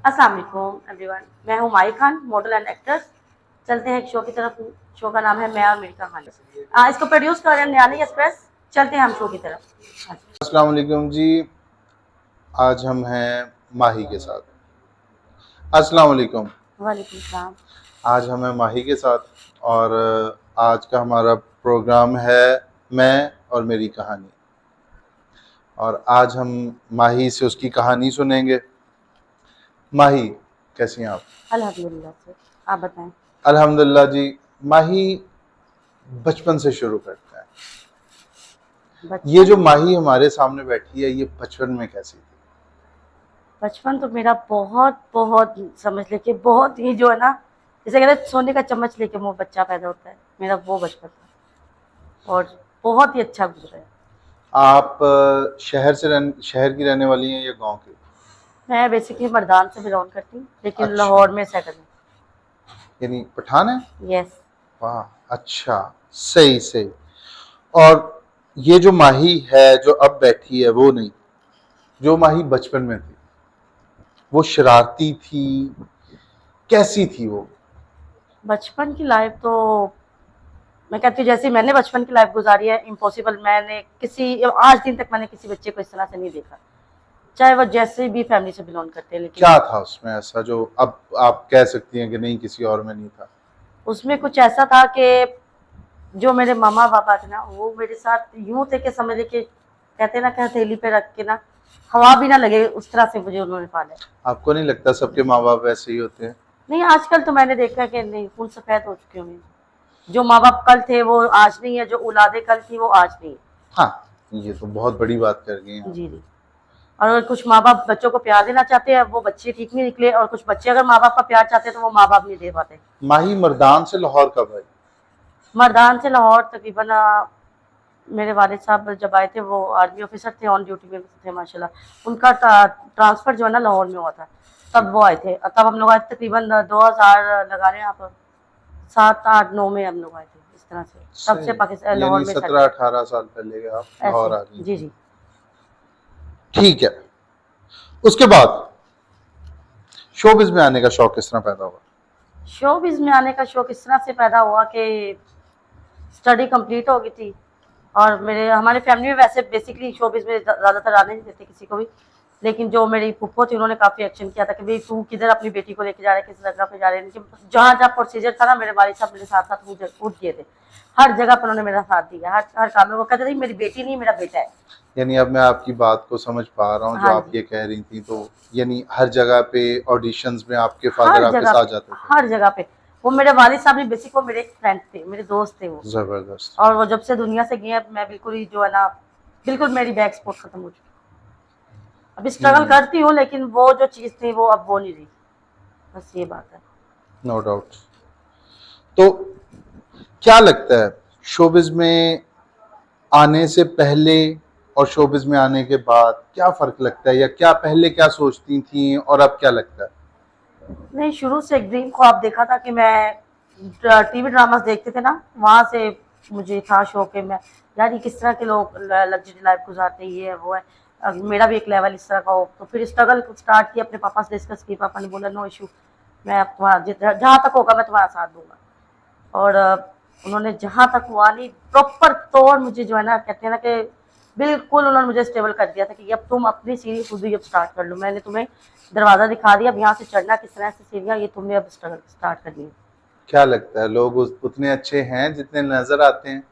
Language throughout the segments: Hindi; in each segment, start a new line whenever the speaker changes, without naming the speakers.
अस्सलाम वालेकुम एवरीवन, मैं हूँ माही खान, मॉडल एंड एक्ट्रेस। चलते हैं एक शो की तरफ। शो का नाम है मैं और मेरी कहानी। इसको प्रोड्यूस कर रहे हैं न्यानी एक्सप्रेस। चलते हैं हम शो की तरफ।
अस्सलाम वालेकुम जी। आज हम हैं माही के साथ। अस्सलाम वालेकुम।
वालेकुम सलाम।
आज हम हैं माही के साथ और आज का हमारा प्रोग्राम है मैं और मेरी कहानी। और आज हम माही से उसकी कहानी सुनेंगे। माही, कैसी हैं आप?
अल्हम्दुलिल्लाह से। आप बताएं।
अल्हम्दुलिल्लाह जी। माही, बचपन से शुरू करते हैं। ये जो
बचपन
माही हमारे सामने बैठी है, ये बचपन में कैसी थी?
बचपन तो मेरा बहुत बहुत समझ लेके बहुत ही जो है ना, जैसे कहते हैं सोने का चम्मच लेके वो बच्चा पैदा होता है, मेरा वो बचपन था और बहुत ही अच्छा गुजरा है।
आप शहर की रहने वाली हैं या गांव की?
मैं बेसिकली मर्दान से बिलोंग करती हूँ, लेकिन
अच्छा,
लाहौर में सेटल हूँ।
यानी पठान है।
यस।
वाह, अच्छा, सही सही। और ये जो माही है जो अब बैठी है वो नहीं, जो माही बचपन में थी वो शरारती थी, कैसी थी वो?
बचपन की लाइफ तो मैं कहती हूँ जैसे मैंने बचपन की लाइफ गुजारी है, इम्पॉसिबल। मैंने किसी आज दिन तक मैंने किसी बच्चे को इस तरह से नहीं देखा, चाहे वो जैसे भी फैमिली से बिलोंग करते हैं। लेकिन
क्या था उसमें ऐसा जो अब आप कह सकती हैं कि नहीं, किसी और में नहीं था?
उसमें कुछ ऐसा था कि जो मेरे मामा पापा थे ना, वो मेरे साथ यूं थे कि समझ के कहते ना कि हथेली पे रख के ना हवा भी ना लगे, उस तरह से मुझे उन्होंने पाला।
आपको नहीं लगता सबके माँ बाप वैसे ही होते हैं?
नहीं, आजकल तो मैंने देखा कि नहीं, फूल सफेद हो चुके हैं। जो माँ बाप कल थे वो आज नहीं है, जो औलादे कल थी वो आज नहीं है।
हाँ, ये तो बहुत बड़ी बात कर गई हैं आप।
जी जी। और कुछ माँ बाप बच्चों को प्यार देना चाहते हैं, वो बच्चे ठीक नहीं निकले, और कुछ बच्चे अगर माँ बाप का प्यार चाहते हैं तो वो माँ बाप नहीं दे पाते।
माही मर्दान से लाहौर कब आई?
मर्दान से लाहौर तकरीबन मेरे वालिद साहब जब आए थे, वो आर्मी ऑफिसर थे, ऑन ड्यूटी में थे माशाल्लाह। उनका ट्रांसफर जो है ना लाहौर में हुआ था, तब वो आए थे। तब हम लोग आए थे तकरीबन 2000 लगा रहे हैं आप, 7 8 9 में हम लोग आए थे इस तरह से। तब से पाकिस्तान
सही,
लाहौर
यानी
में सेटल
17-18 साल पहले के आप लाहौर
ऐसे।
आ गई।
जी जी।
ठीक है। उसके बाद शोबिज में आने का शौक किस तरह पैदा हुआ?
शोबिज में आने का शौक इस तरह से पैदा हुआ कि स्टडी कंप्लीट हो गई थी, और मेरे हमारे फैमिली में वैसे बेसिकली शोबिज में ज़्यादातर आने नहीं देते किसी को भी। लेकिन जो मेरी फूफो थी उन्होंने काफ़ी एक्शन किया था कि भाई तू किधर अपनी बेटी को लेके जा रहा है, किस जगह पे जा रहे हैं। जहाँ जहाँ प्रोसीजर था ना, मेरे वालिद साहब मेरे साथ साथ कूद किए थे। हर जगह पर उन्होंने मेरा साथ दिया, हर हर काम में। वो कहते थे मेरी बेटी नहीं, मेरा बेटा है।
यानी अब मैं आपकी बात को समझ पा रहा हूँ जो
हाँ
आप
जी।
ये कह रही थी। तो यानी हर जगह पे ऑडिशंस में आपके फादर
हर
आपके
जगह
साथ
पे,
जाते थे?
हर जगह पे। वो मेरे वालिद साहब ने बेसिक, वो मेरे एक फ्रेंड थे, मेरे दोस्त थे वो।
जबरदस्त।
और वो जब से दुनिया से गए हैं, मैं बिल्कुल ही जो है ना, बिल्कुल मेरी बैक सपोर्ट खत्म हो चुकी। अभी स्ट्रगल करती हूँ, लेकिन वो जो चीज़ थी वो अब वो नहीं रही। बस ये बात है।
No doubt. तो क्या लगता है, शोबिज में आने से पहले और शोबिज में आने के बाद क्या फर्क लगता है, या क्या पहले क्या सोचती थी और अब क्या लगता है?
नहीं, शुरू से एक ड्रीम ख्वाब देखा था कि मैं टीवी ड्रामास देखते थे ना, वहाँ से मुझे था शौक है। मैं यार ये किस तरह के लोग लग्जरी लाइफ गुजारते हैं, ये है वो है। मेरा भी एक लेवल इस तरह का हो। तो फिर स्ट्रगल स्टार्ट किया, अपने पापा से डिस्कस की। पापा ने बोला नो इशू, मैं अब तुम्हारा जहाँ तक होगा मैं तुम्हारा साथ दूंगा। और उन्होंने जहाँ तक हुआ नहीं, प्रॉपर तौर मुझे जो है ना, कहते हैं ना कि बिल्कुल उन्होंने मुझे स्टेबल कर दिया था कि अब तुम अपनी सीढ़ी खुद ही अब स्टार्ट कर लो। मैंने तुम्हें दरवाज़ा दिखा दिया, अब यहाँ से चढ़ना किस तरह से सीढ़ियाँ, ये तुमने अब स्ट्रगल स्टार्ट करनी है।
क्या लगता है, लोग उतने अच्छे हैं जितने नजर आते हैं?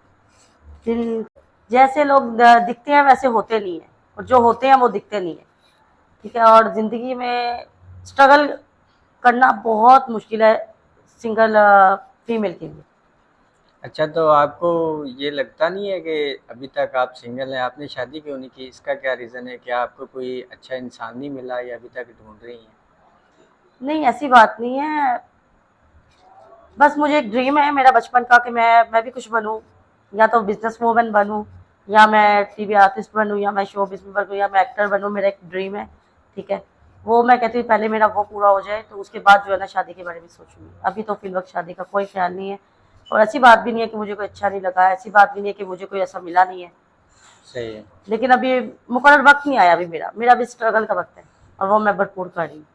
फिर जैसे लोग दिखते हैं वैसे होते नहीं है, और जो होते हैं वो दिखते नहीं है। ठीक है। और ज़िंदगी में स्ट्रगल करना बहुत मुश्किल है सिंगल फीमेल के लिए।
अच्छा, तो आपको ये लगता नहीं है कि अभी तक आप सिंगल हैं, आपने शादी क्यों नहीं की? इसका क्या रीज़न है? क्या आपको कोई अच्छा इंसान नहीं मिला या अभी तक ढूंढ रही हैं?
नहीं, ऐसी बात नहीं है। बस मुझे एक ड्रीम है मेरा बचपन का कि मैं भी कुछ बनूं, या तो बिजनेस वूमन बनूं, या मैं टीवी आर्टिस्ट बनूं, या मैं शो बिजनेस बनूं, या मैं एक्टर बनूं। मेरा एक ड्रीम है। ठीक है। वो मैं कहती हूँ पहले मेरा वो पूरा हो जाए, तो उसके बाद जो है ना शादी के बारे में सोचूंगी। अभी तो फिल वक्त शादी का कोई ख्याल नहीं है। और ऐसी बात भी नहीं है कि मुझे कोई अच्छा नहीं लगा, ऐसी बात भी नहीं है कि मुझे कोई ऐसा मिला नहीं है।
सही है।
लेकिन अभी मुकर्रर वक्त नहीं आया। अभी मेरा मेरा भी स्ट्रगल का वक्त है, और वो मैं भरपूर कर रही हूँ।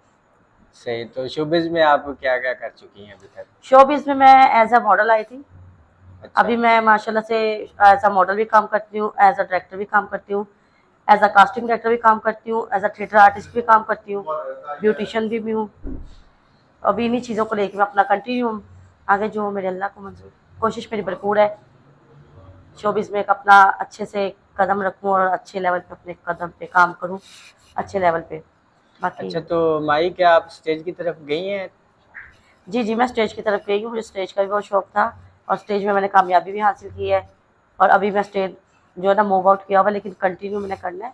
सही। तो शोबिज़ में आप क्या-क्या कर चुकी हैं अभी तक?
शोबिज़ में मैं एज़ अ मॉडल आई थी।
अच्छा।
अभी मैं माशाल्लाह से एज़ अ मॉडल भी काम करती हूँ, एज़ अ डायरेक्टर भी काम करती हूँ, एज़ अ कास्टिंग डायरेक्टर भी काम करती हूँ, एज़ अ थिएटर आर्टिस्ट भी काम करती हूँ, ब्यूटिशियन भी हूँ। अभी इन्हीं चीज़ों को लेके मैं अपना कंटिन्यू हूँ। आगे जो मेरे अल्लाह को मंज़ूर, कोशिश मेरी भरपूर है शोबिज़ में एक अपना अच्छे से कदम रखूँ और अच्छे लेवल पे अपने कदम पे काम करूँ, अच्छे लेवल पे। बाकी
अच्छा, तो माही क्या आप स्टेज की तरफ गई हैं?
जी, मैं स्टेज की तरफ गई हूँ, मुझे स्टेज का भी बहुत शौक था और स्टेज में मैंने कामयाबी भी हासिल की है और अभी मैं स्टेज जो है ना मूव आउट किया हुआ है, लेकिन कंटिन्यू मैंने करना है।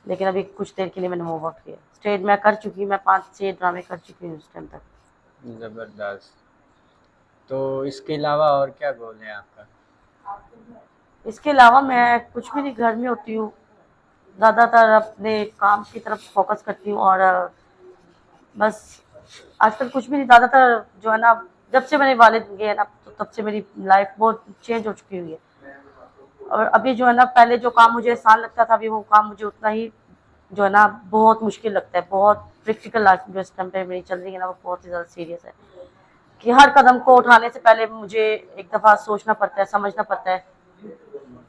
लेकिन अभी कुछ देर के लिए मैंने मूव आउट किया। स्टेज मैं कर चुकी, मैं 5-6 ड्रामे कर चुकी हूँ उस टाइम तक।
ज़बरदस्त। तो इसके अलावा और क्या गोल है आपका?
इसके अलावा मैं कुछ भी नहीं, घर में होती हूँ, ज़्यादातर अपने काम की तरफ फोकस करती हूँ और बस आजकल कुछ भी नहीं, ज़्यादातर जो है ना, जब से मेरे वालिद गए ना तो तब से मेरी लाइफ बहुत चेंज हो चुकी हुई है। और अभी जो है ना, पहले जो काम मुझे आसान लगता था, अभी वो काम मुझे उतना ही जो है ना बहुत मुश्किल लगता है। बहुत प्रैक्टिकल लाइफ जो इस टाइम पे मेरी चल रही है ना, वो बहुत ही ज़्यादा सीरियस है कि हर कदम को उठाने से पहले मुझे एक दफ़ा सोचना पड़ता है, समझना पड़ता है।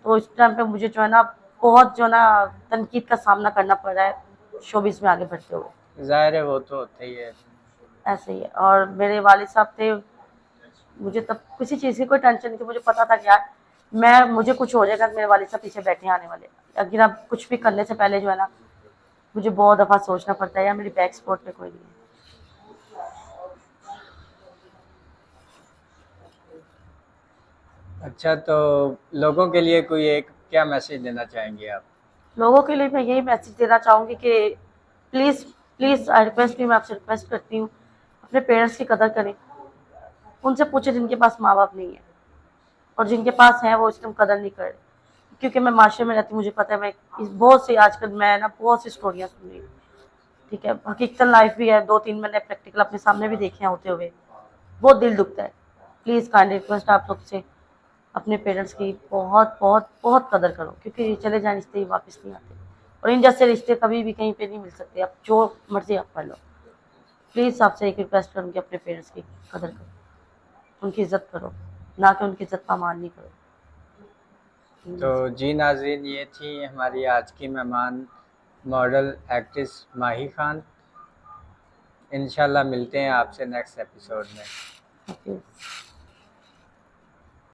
तो इस टाइम पे मुझे जो है ना बहुत जो है ना तनकीद का सामना करना पड़ रहा है शोबिज़ में आगे बढ़ते हुए।
ज़ाहिर है वो तो होता ही है।
ऐसे ही है। और मेरे वालिद साहब थे, मुझे तब किसी चीज़ की कोई टेंशन नहीं थी। मुझे पता था कि यार मुझे कुछ हो जाएगा तो मेरे वालिद साहब पीछे बैठे आने वाले। लेकिन अब कुछ भी करने से पहले जो है ना, मुझे बहुत दफ़ा सोचना पड़ता है यार मेरी बैक सपोर्ट पे कोई नहीं है।
अच्छा, तो लोगों के लिए कोई एक क्या मैसेज देना चाहेंगे आप?
लोगों के लिए मैं यही मैसेज देना चाहूँगी कि प्लीज़ प्लीज़ रिक्वेस्ट भी, मैं आपसे रिक्वेस्ट करती हूँ, अपने पेरेंट्स की कदर करें। उनसे पूछें जिनके पास माँ बाप नहीं है, और जिनके पास है वो इस टाइम कदर नहीं कर रहे। क्योंकि मैं माशरे में रहती हूँ, मुझे पता है। मैं बहुत सी आजकल मैं ना बहुत सी स्टोरियाँ सुन रही हूँ, ठीक है, हकीकतन लाइफ भी है। 2-3 मैंने प्रैक्टिकल अपने सामने भी देखे हैं होते हुए। बहुत दिल दुखता है। प्लीज़ काइंड रिक्वेस्ट आप सबसे, अपने पेरेंट्स की बहुत बहुत बहुत कदर करो, क्योंकि चले जाए रिश्ते ही वापस नहीं आते और इन जैसे रिश्ते कभी भी कहीं पे नहीं मिल सकते। आप जो मर्जी आप कर लो। प्लीज़ आपसे एक रिक्वेस्ट करूँगी, अपने पेरेंट्स की कदर करो, उनकी इज्जत करो, ना कि उनकी इज्जत का मान नहीं करो।
तो जी नाज़रीन, ये थी हमारी आज की मेहमान मॉडल एक्ट्रेस माही खान। इंशाल्लाह मिलते हैं आपसे नेक्स्ट एपिसोड में।
ओके।